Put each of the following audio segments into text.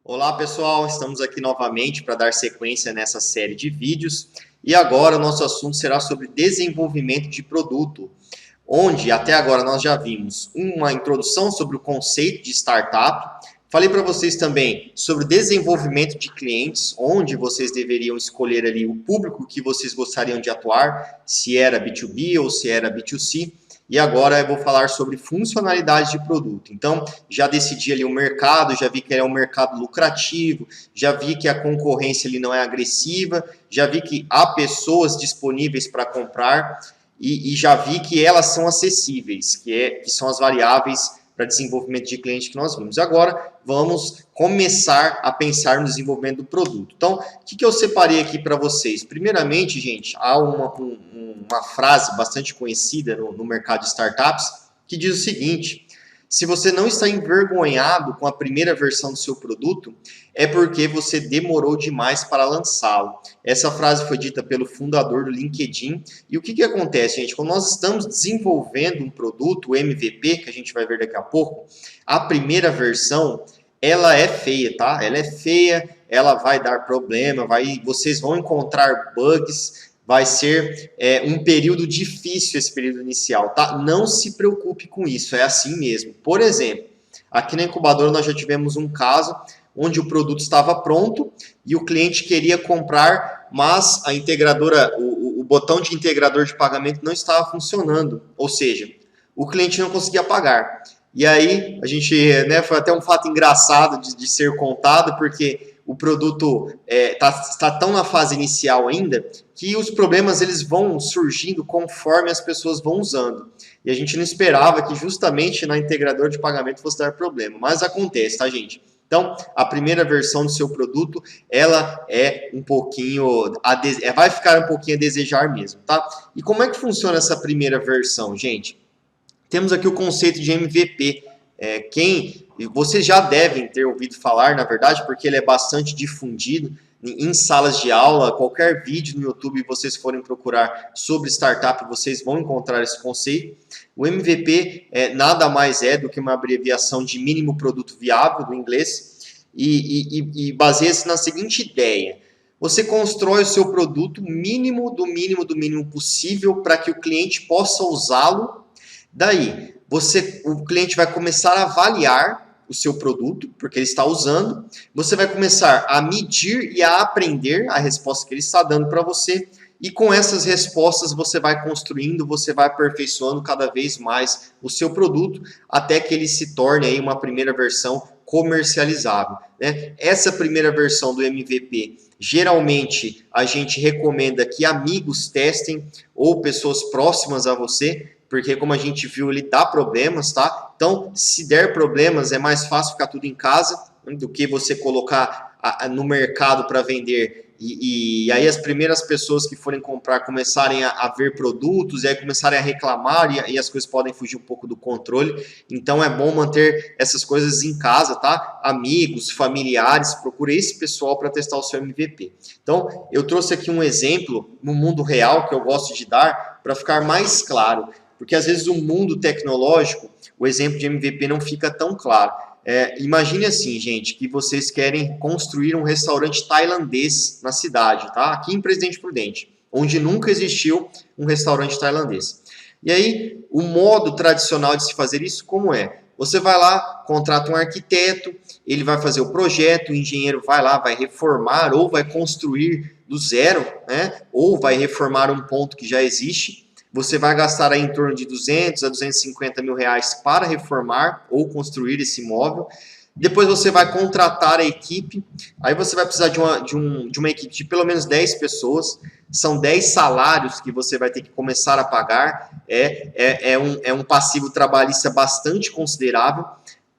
Olá pessoal, estamos aqui novamente para dar sequência nessa série de vídeos e agora o nosso assunto será sobre desenvolvimento de produto, onde até agora nós já vimos uma introdução sobre o conceito de startup, falei para vocês também sobre desenvolvimento de clientes, onde vocês deveriam escolher ali o público que vocês gostariam de atuar, se era B2B ou se era B2C. E agora eu vou falar sobre funcionalidades de produto. Então, já decidi ali o mercado, já vi que é um mercado lucrativo, já vi que a concorrência ali não é agressiva, já vi que há pessoas disponíveis para comprar e já vi que elas são acessíveis, que são as variáveis para desenvolvimento de cliente que nós vimos. Agora, vamos começar a pensar no desenvolvimento do produto. Então, o que eu separei aqui para vocês? Primeiramente, gente, há uma frase bastante conhecida no mercado de startups que diz o seguinte: se você não está envergonhado com a primeira versão do seu produto, é porque você demorou demais para lançá-lo. Essa frase foi dita pelo fundador do LinkedIn. E o que acontece, gente? Quando nós estamos desenvolvendo um produto, o MVP, que a gente vai ver daqui a pouco, a primeira versão, ela é feia, tá? Ela é feia, ela vai dar problema, vocês vão encontrar bugs, vai ser um período difícil esse período inicial, tá? Não se preocupe com isso, é assim mesmo. Por exemplo, aqui na incubadora nós já tivemos um caso onde o produto estava pronto e o cliente queria comprar, mas a integradora, o botão de integrador de pagamento não estava funcionando, ou seja, o cliente não conseguia pagar. E aí, a gente, foi até um fato engraçado de ser contado, porque o produto está tão na fase inicial ainda que os problemas eles vão surgindo conforme as pessoas vão usando. E a gente não esperava que justamente na integradora de pagamento fosse dar problema, mas acontece, tá, gente? Então, a primeira versão do seu produto, ela é um pouquinho, vai ficar um pouquinho a desejar mesmo, tá? E como é que funciona essa primeira versão, gente? Temos aqui o conceito de MVP, vocês já devem ter ouvido falar, na verdade, porque ele é bastante difundido em salas de aula. Qualquer vídeo no YouTube vocês forem procurar sobre startup, vocês vão encontrar esse conceito. O MVP nada mais é do que uma abreviação de mínimo produto viável, do inglês, e baseia-se na seguinte ideia: você constrói o seu produto mínimo do mínimo do mínimo possível para que o cliente possa usá-lo. Daí, o cliente vai começar a avaliar o seu produto, porque ele está usando. Você vai começar a medir e a aprender a resposta que ele está dando para você. E com essas respostas você vai construindo, você vai aperfeiçoando cada vez mais o seu produto, até que ele se torne aí uma primeira versão comercializável, né? Essa primeira versão do MVP, geralmente a gente recomenda que amigos testem ou pessoas próximas a você, porque como a gente viu, ele dá problemas, tá? Então, se der problemas, é mais fácil ficar tudo em casa do que você colocar no mercado para vender e aí as primeiras pessoas que forem comprar começarem a ver produtos e aí começarem a reclamar e as coisas podem fugir um pouco do controle. Então, é bom manter essas coisas em casa, tá? Amigos, familiares, procure esse pessoal para testar o seu MVP. Então, eu trouxe aqui um exemplo no mundo real que eu gosto de dar para ficar mais claro. Porque às vezes o mundo tecnológico, o exemplo de MVP não fica tão claro. Imagine assim, gente, que vocês querem construir um restaurante tailandês na cidade, tá? Aqui em Presidente Prudente, onde nunca existiu um restaurante tailandês. E aí, o modo tradicional de se fazer isso, como é? Você vai lá, contrata um arquiteto, ele vai fazer o projeto, o engenheiro vai lá, vai reformar ou vai construir do zero, né? Ou vai reformar um ponto que já existe. Você vai gastar aí em torno de 200 a 250 mil reais para reformar ou construir esse imóvel. Depois você vai contratar a equipe. Aí você vai precisar de uma equipe de pelo menos 10 pessoas. São 10 salários que você vai ter que começar a pagar. É um passivo trabalhista bastante considerável.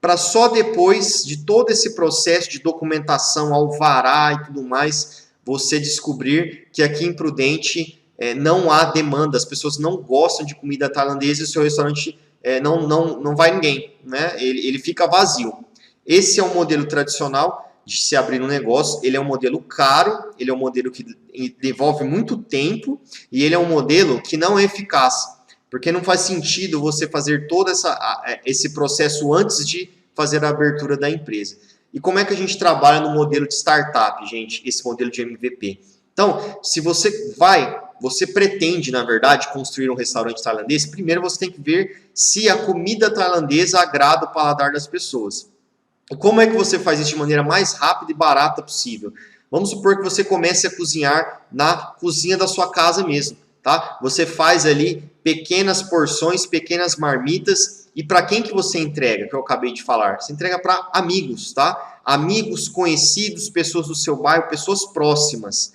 Para só depois de todo esse processo de documentação, alvará e tudo mais, você descobrir que aqui em Prudente não há demanda, as pessoas não gostam de comida tailandesa e o seu restaurante não vai ninguém, né? Ele fica vazio. Esse é um modelo tradicional de se abrir um negócio, ele é um modelo caro, ele é um modelo que devolve muito tempo e ele é um modelo que não é eficaz, porque não faz sentido você fazer todo esse processo antes de fazer a abertura da empresa. E como é que a gente trabalha no modelo de startup, gente, esse modelo de MVP? Então, se você pretende, na verdade, construir um restaurante tailandês, primeiro você tem que ver se a comida tailandesa agrada o paladar das pessoas. E como é que você faz isso de maneira mais rápida e barata possível? Vamos supor que você comece a cozinhar na cozinha da sua casa mesmo, tá? Você faz ali pequenas porções, pequenas marmitas, e para quem que você entrega, que eu acabei de falar? Você entrega para amigos, tá? Amigos, conhecidos, pessoas do seu bairro, pessoas próximas.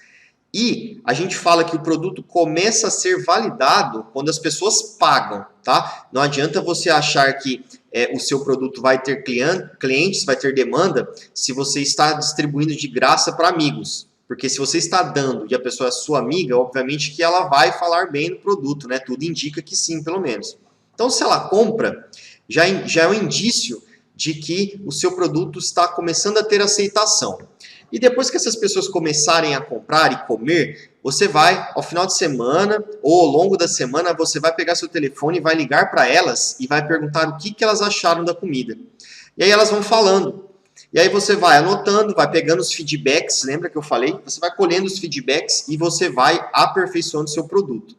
E a gente fala que o produto começa a ser validado quando as pessoas pagam, tá? Não adianta você achar que o seu produto vai ter clientes, vai ter demanda, se você está distribuindo de graça para amigos. Porque se você está dando e a pessoa é sua amiga, obviamente que ela vai falar bem do produto, né? Tudo indica que sim, pelo menos. Então, se ela compra, já é um indício de que o seu produto está começando a ter aceitação. E depois que essas pessoas começarem a comprar e comer, você vai, ao final de semana ou ao longo da semana, você vai pegar seu telefone e vai ligar para elas e vai perguntar o que elas acharam da comida. E aí elas vão falando. E aí você vai anotando, vai pegando os feedbacks, lembra que eu falei? Você vai colhendo os feedbacks e você vai aperfeiçoando o seu produto.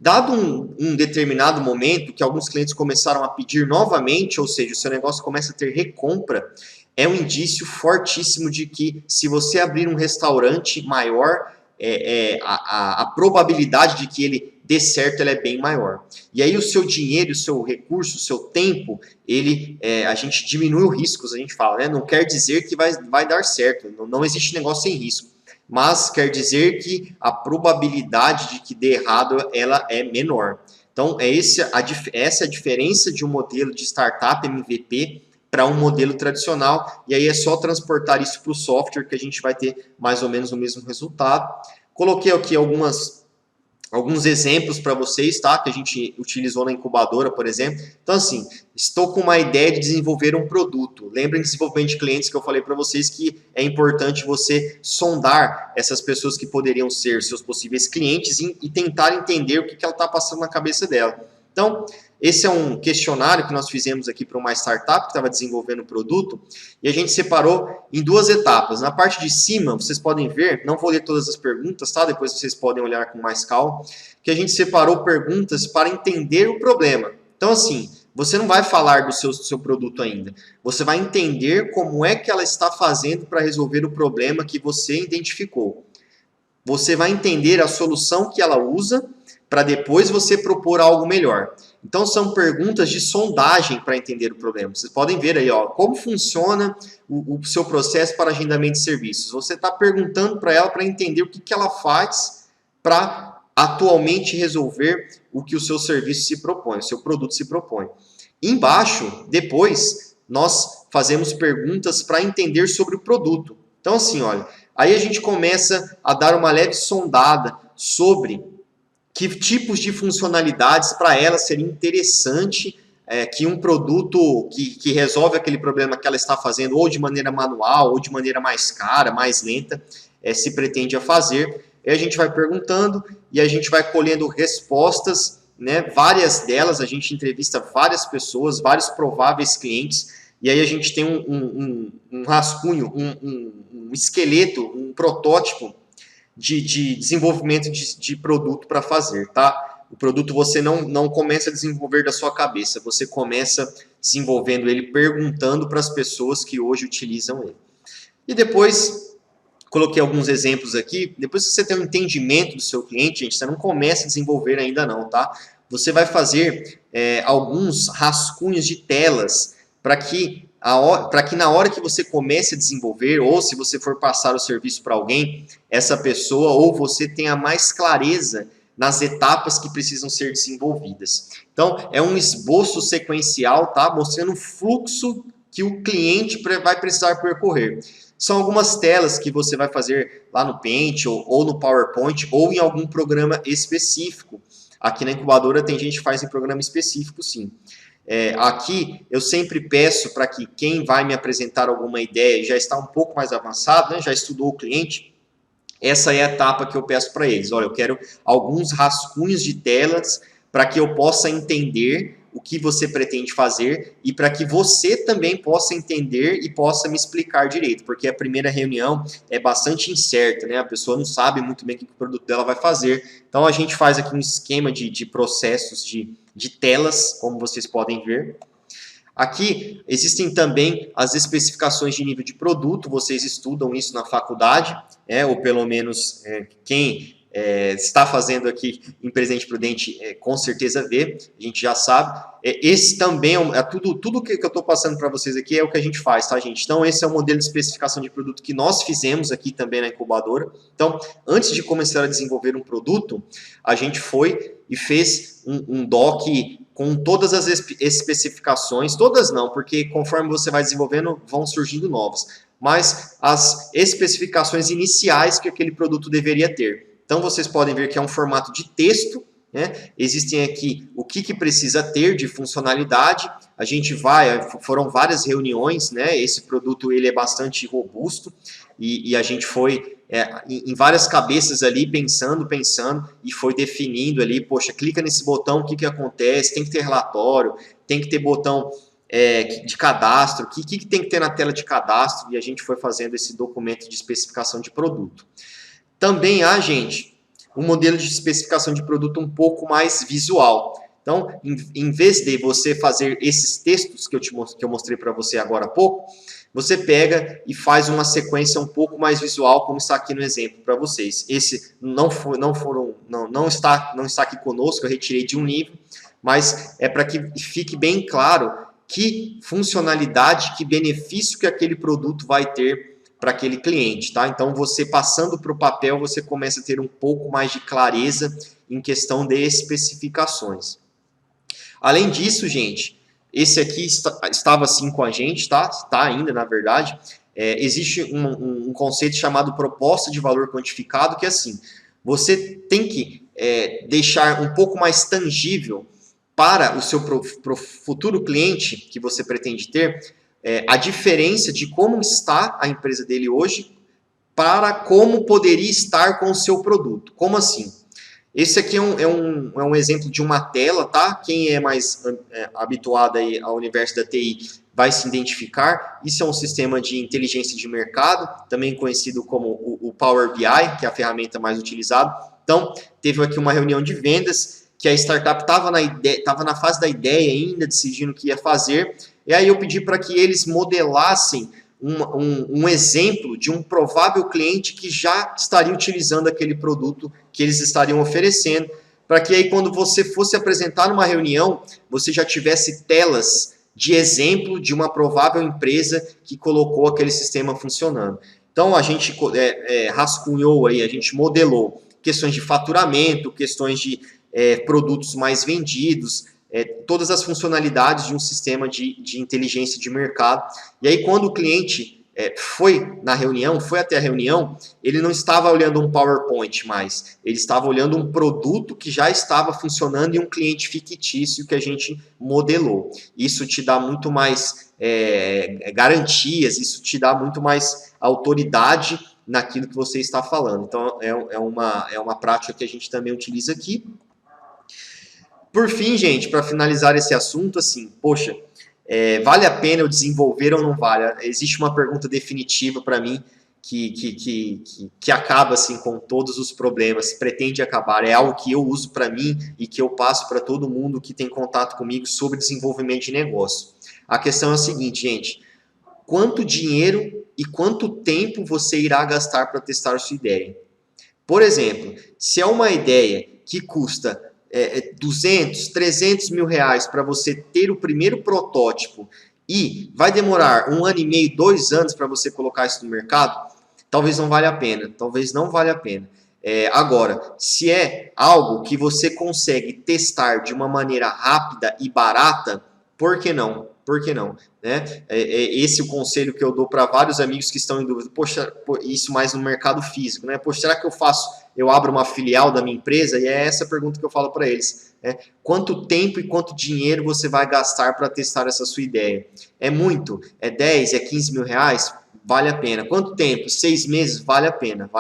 Dado um determinado momento que alguns clientes começaram a pedir novamente, ou seja, o seu negócio começa a ter recompra, é um indício fortíssimo de que se você abrir um restaurante maior, a probabilidade de que ele dê certo ela é bem maior. E aí o seu dinheiro, o seu recurso, o seu tempo, a gente diminui os riscos, a gente fala, né? Não quer dizer que vai dar certo, não existe negócio sem risco. Mas quer dizer que a probabilidade de que dê errado ela é menor. Então, essa é a diferença de um modelo de startup MVP para um modelo tradicional, e aí é só transportar isso para o software que a gente vai ter mais ou menos o mesmo resultado. Coloquei aqui alguns exemplos para vocês, tá? Que a gente utilizou na incubadora, por exemplo. Então, assim, estou com uma ideia de desenvolver um produto. Lembrem de desenvolvimento de clientes que eu falei para vocês que é importante você sondar essas pessoas que poderiam ser seus possíveis clientes e tentar entender o que ela está passando na cabeça dela. Então, esse é um questionário que nós fizemos aqui para uma startup que estava desenvolvendo o produto e a gente separou em duas etapas. Na parte de cima, vocês podem ver, não vou ler todas as perguntas, tá? Depois vocês podem olhar com mais calma, que a gente separou perguntas para entender o problema. Então, assim, você não vai falar do seu produto ainda. Você vai entender como é que ela está fazendo para resolver o problema que você identificou. Você vai entender a solução que ela usa para depois você propor algo melhor. Então, são perguntas de sondagem para entender o problema. Vocês podem ver aí, ó, como funciona o seu processo para agendamento de serviços. Você está perguntando para ela para entender o que ela faz para atualmente resolver o que o seu serviço se propõe, o seu produto se propõe. Embaixo, depois, nós fazemos perguntas para entender sobre o produto. Então, assim, olha, aí a gente começa a dar uma leve sondada sobre que tipos de funcionalidades para ela seria interessante que um produto que resolve aquele problema que ela está fazendo, ou de maneira manual, ou de maneira mais cara, mais lenta, se pretende a fazer. Aí a gente vai perguntando e a gente vai colhendo respostas, né? Várias delas, a gente entrevista várias pessoas, vários prováveis clientes, e aí a gente tem um rascunho, um esqueleto, um protótipo de desenvolvimento de produto para fazer, tá? O produto você não começa a desenvolver da sua cabeça, você começa desenvolvendo ele perguntando para as pessoas que hoje utilizam ele. E depois, coloquei alguns exemplos aqui, depois que você tem um entendimento do seu cliente, gente, você não começa a desenvolver ainda não, tá? Você vai fazer alguns rascunhos de telas para que na hora que você comece a desenvolver, ou se você for passar o serviço para alguém, essa pessoa ou você tenha mais clareza nas etapas que precisam ser desenvolvidas. Então, é um esboço sequencial, tá? Mostrando o fluxo que o cliente vai precisar percorrer. São algumas telas que você vai fazer lá no Paint, ou no PowerPoint, ou em algum programa específico. Aqui na incubadora tem gente que faz em programa específico, sim. Aqui eu sempre peço para que quem vai me apresentar alguma ideia já está um pouco mais avançado, né, já estudou o cliente, essa é a etapa que eu peço para eles. Olha, eu quero alguns rascunhos de telas para que eu possa entender o que você pretende fazer e para que você também possa entender e possa me explicar direito, porque a primeira reunião é bastante incerta, né? A pessoa não sabe muito bem o que o produto dela vai fazer. Então a gente faz aqui um esquema de processos de telas, como vocês podem ver. Aqui existem também as especificações de nível de produto, vocês estudam isso na faculdade, ou pelo menos quem está fazendo aqui em Presidente Prudente com certeza vê, a gente já sabe. Esse também tudo que eu estou passando para vocês aqui é o que a gente faz, tá, gente? Então esse é o modelo de especificação de produto que nós fizemos aqui também na incubadora. Então, antes de começar a desenvolver um produto, a gente foi e fez um doc com todas as especificações, todas não, porque conforme você vai desenvolvendo, vão surgindo novos, mas as especificações iniciais que aquele produto deveria ter. Então, vocês podem ver que é um formato de texto, né? Existem aqui o que precisa ter de funcionalidade, a gente foram várias reuniões, né? Esse produto ele é bastante robusto, e a gente foi em várias cabeças ali, pensando, e foi definindo ali, poxa, clica nesse botão, o que acontece, tem que ter relatório, tem que ter botão de cadastro, o que tem que ter na tela de cadastro, e a gente foi fazendo esse documento de especificação de produto. Também há, gente, um modelo de especificação de produto um pouco mais visual. Então, em vez de você fazer esses textos que eu mostrei para você agora há pouco, você pega e faz uma sequência um pouco mais visual, como está aqui no exemplo para vocês. Esse não está aqui conosco, eu retirei de um livro, mas é para que fique bem claro que funcionalidade, que benefício que aquele produto vai ter para aquele cliente, tá? Então, você passando para o papel, você começa a ter um pouco mais de clareza em questão de especificações. Além disso, gente, esse aqui estava assim com a gente, tá? Está ainda, na verdade. Existe um conceito chamado proposta de valor quantificado, que é assim, você tem que deixar um pouco mais tangível para o seu futuro cliente que você pretende ter, a diferença de como está a empresa dele hoje para como poderia estar com o seu produto. Como assim? Esse aqui é um exemplo de uma tela, tá? Quem é mais habituado aí ao universo da TI vai se identificar. Isso é um sistema de inteligência de mercado, também conhecido como o Power BI, que é a ferramenta mais utilizada. Então, teve aqui uma reunião de vendas, que a startup estava na fase da ideia ainda, decidindo o que ia fazer. E aí eu pedi para que eles modelassem um exemplo de um provável cliente que já estaria utilizando aquele produto que eles estariam oferecendo, para que aí quando você fosse apresentar numa reunião, você já tivesse telas de exemplo de uma provável empresa que colocou aquele sistema funcionando. Então a gente rascunhou aí, a gente modelou questões de faturamento, questões de produtos mais vendidos, todas as funcionalidades de um sistema de inteligência de mercado. E aí, quando o cliente foi até a reunião, ele não estava olhando um PowerPoint mais, ele estava olhando um produto que já estava funcionando e um cliente fictício que a gente modelou. Isso te dá muito mais garantias, isso te dá muito mais autoridade naquilo que você está falando. Então, é uma prática que a gente também utiliza aqui. Por fim, gente, para finalizar esse assunto, assim, poxa, vale a pena eu desenvolver ou não vale? Existe uma pergunta definitiva para mim que acaba assim com todos os problemas, pretende acabar. É algo que eu uso para mim e que eu passo para todo mundo que tem contato comigo sobre desenvolvimento de negócio. A questão é a seguinte, gente, quanto dinheiro e quanto tempo você irá gastar para testar a sua ideia? Por exemplo, se é uma ideia que custa 200, 300 mil reais para você ter o primeiro protótipo e vai demorar 1 ano e meio, 2 anos para você colocar isso no mercado, talvez não valha a pena, agora, se é algo que você consegue testar de uma maneira rápida e barata, por que não? Né? Esse é o conselho que eu dou para vários amigos que estão em dúvida. Poxa, isso mais no mercado físico, né? Poxa, será que eu abro uma filial da minha empresa? E é essa a pergunta que eu falo para eles. Quanto tempo e quanto dinheiro você vai gastar para testar essa sua ideia? É muito? É 10, é 15 mil reais? Vale a pena. Quanto tempo? 6 meses? Vale a pena.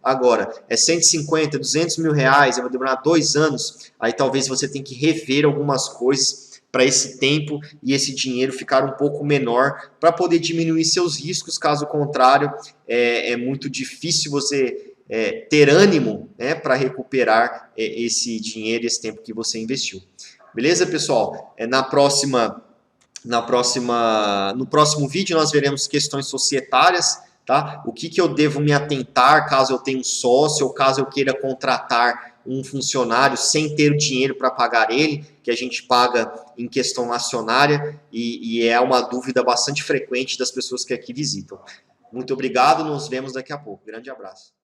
Agora, é 150, 200 mil reais, vai demorar 2 anos, aí talvez você tenha que rever algumas coisas para esse tempo e esse dinheiro ficar um pouco menor para poder diminuir seus riscos. Caso contrário, é muito difícil você ter ânimo, né, para recuperar esse dinheiro, esse tempo que você investiu. Beleza, pessoal? No próximo vídeo nós veremos questões societárias, tá? O que eu devo me atentar caso eu tenha um sócio ou caso eu queira contratar um funcionário sem ter o dinheiro para pagar ele, que a gente paga em questão acionária e é uma dúvida bastante frequente das pessoas que aqui visitam. Muito obrigado, nos vemos daqui a pouco. Grande abraço.